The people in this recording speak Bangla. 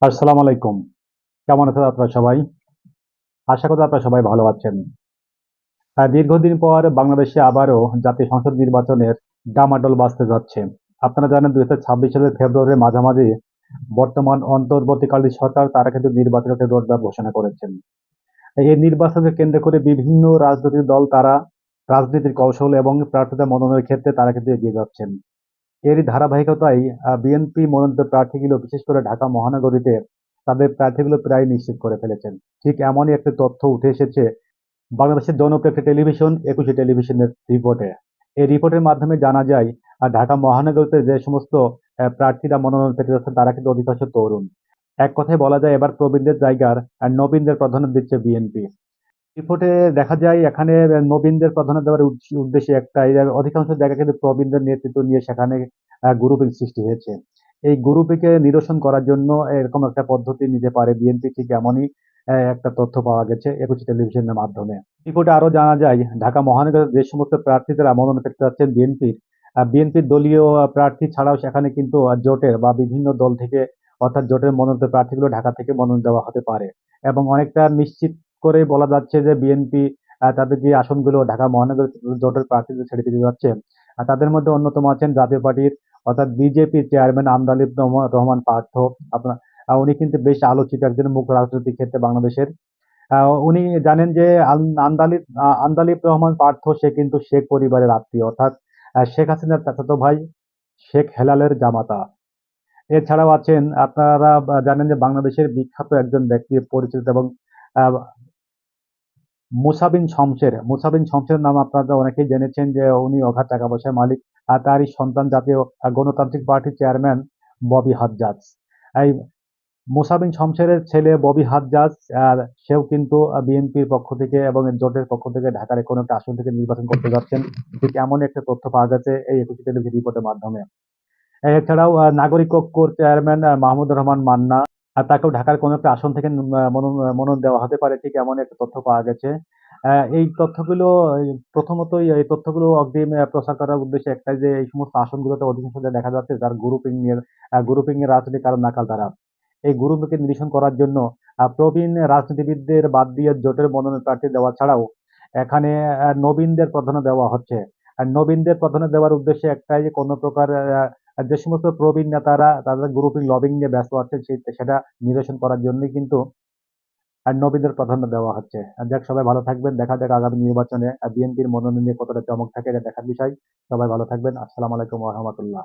আসসালামু আলাইকুম। কেমন আছেন আপনারা সবাই? আশা করি আপনারা সবাই ভালো আছেন। দীর্ঘদিন পর বাংলাদেশে আবারও জাতীয় সংসদ নির্বাচনের ডামাডোল বাজতে যাচ্ছে। আপনারা জানেন ২০২৬ সালের ফেব্রুয়ারির মাঝামাঝি বর্তমান অন্তর্বর্তীকালীন সরকার তারা কিন্তু নির্বাচনের একটা রোডম্যাপ ঘোষণা করেছেন। এই নির্বাচনকে কেন্দ্র করে বিভিন্ন রাজনৈতিক দল তারা রাজনীতির কৌশল এবং প্রার্থীদের মনোনয়নের ক্ষেত্রে তারা কিন্তু এগিয়ে যাচ্ছেন। এরই ধারাবাহিকতায় বিএনপি মনোনীত প্রার্থীগুলো বিশেষ করে ঢাকা মহানগরীতে তাদের প্রার্থীগুলো প্রায় নিশ্চিত করে ফেলেছেন। ঠিক এমনই একটা তথ্য উঠে এসেছে বাংলাদেশের জনপ্রিয় একটা টেলিভিশন একুশে টেলিভিশনের রিপোর্টে। এই রিপোর্টের মাধ্যমে জানা যায় ঢাকা মহানগরীতে যে সমস্ত প্রার্থীরা মনোনয়ন পেতে যাচ্ছেন তারা কিন্তু অধিকাংশ তরুণ। এক কথায় বলা যায় এবার প্রবীণদের জায়গার নবীনদের প্রাধান্য দিচ্ছে বিএনপি। রিপোর্টে দেখা যায় এখানে নবীনদের প্রাধান্য দেওয়ার উদ্দেশ্য একটাই যে অধিকাংশ জায়গায় কিন্তু প্রবীণদের নেতৃত্ব নিয়ে সেখানে গ্রুপিং সৃষ্টি হয়েছে। এই গ্রুপিংকে নিরসন করার জন্য এরকম একটা পদ্ধতি নিতে পারে বিএনপি ঠিক এমনই একটা তথ্য পাওয়া গেছে একুশে টেলিভিশনের মাধ্যমে। রিপোর্টে আরো জানা যায় ঢাকা মহানগরের যে সমস্ত প্রার্থীরা মনোনয়ন পেতে যাচ্ছেন বিএনপির দলীয় প্রার্থী ছাড়াও সেখানে কিন্তু জোটের বা বিভিন্ন দল থেকে অর্থাৎ জোটের মনোনীত প্রার্থীগুলো ঢাকা থেকে মনোনয়ন দেওয়া হতে পারে এবং অনেকটা নিশ্চিত করে বলা যাচ্ছে যে বিএনপি তাদের যে আসনগুলো ঢাকা মহানগর জোটের প্রার্থীদের ছেড়ে দিতে যাচ্ছে। তাদের মধ্যে অন্যতম আছেন জাতীয় পার্টির অর্থাৎ বিজেপির চেয়ারম্যান আমদালিব রহমান পার্থ। আপনার উনি কিন্তু বেশ আলোচিত একজন মুখ রাজনৈতিক ক্ষেত্রে বাংলাদেশের। উনি জানেন যে আন্দালিব রহমান পার্থ সে কিন্তু শেখ পরিবারের আত্মীয় অর্থাৎ শেখ হাসিনার চাচাতো ভাই শেখ হেলালের জামাতা। এছাড়াও আছেন আপনারা জানেন যে বাংলাদেশের বিখ্যাত একজন ব্যক্তি পরিচিত এবং আ মুসা বিন শমসেরের নাম আপনারা অনেকেই জেনেছেন যে উনি অগাধ টাকা পয়সার মালিক। তারই সন্তান জাতীয় গণতান্ত্রিক পার্টির চেয়ারম্যান ববি হাজ্জাজ। এই মুসা বিন শমসেরের ছেলে ববি হাজ্জাজ সেও কিন্তু বিএনপির পক্ষ থেকে এবং জোটের পক্ষ থেকে ঢাকার কোনো একটা আসন থেকে নির্বাচন করতে যাচ্ছেন। ঠিক এমনই একটা তথ্য পাওয়া গেছে এই একুশে টেলিভিশন রিপোর্টের মাধ্যমে। এছাড়াও নাগরিক কক্ষর চেয়ারম্যান মাহমুদুর রহমান মান্না তাকেও ঢাকার কোনো একটা আসন থেকে মনোনয়ন দেওয়া হতে পারে ঠিক এমন একটা তথ্য পাওয়া গেছে। এই তথ্যগুলো প্রথমতই এই তথ্যগুলো অগ্রিম প্রচার করার উদ্দেশ্য একটাই যে এই সমস্ত আসনগুলোতে অধিকাংশ দেখা যাচ্ছে যার গ্রুপিং এর রাজনীতির কারণ নাকাল তারা। এই গ্রুপকে নিরসন করার জন্য প্রবীণ রাজনীতিবিদদের বাদ দিয়ে জোটের মনোনয়ন প্রার্থী দেওয়া ছাড়াও এখানে নবীনদের প্রাধান্য দেওয়া হচ্ছে। আর নবীনদের প্রাধান্য দেওয়ার উদ্দেশ্য একটাই যে কোনো প্রকার যে সমস্ত প্রবীণ নেতারা তাদের গ্রুপিং লবিং নিয়ে ব্যস্ত আছেন সেটা নিরসন করার জন্যই কিন্তু নবীনদের প্রাধান্য দেওয়া হচ্ছে। যাক সবাই ভালো থাকবেন। দেখা যাক আগামী নির্বাচনে বিএনপির মনোনয়ন নিয়ে কতটা চমক থাকে এটা দেখার বিষয়। সবাই ভালো থাকবেন। আসসালামু আলাইকুম ওয়া রাহমাতুল্লাহ।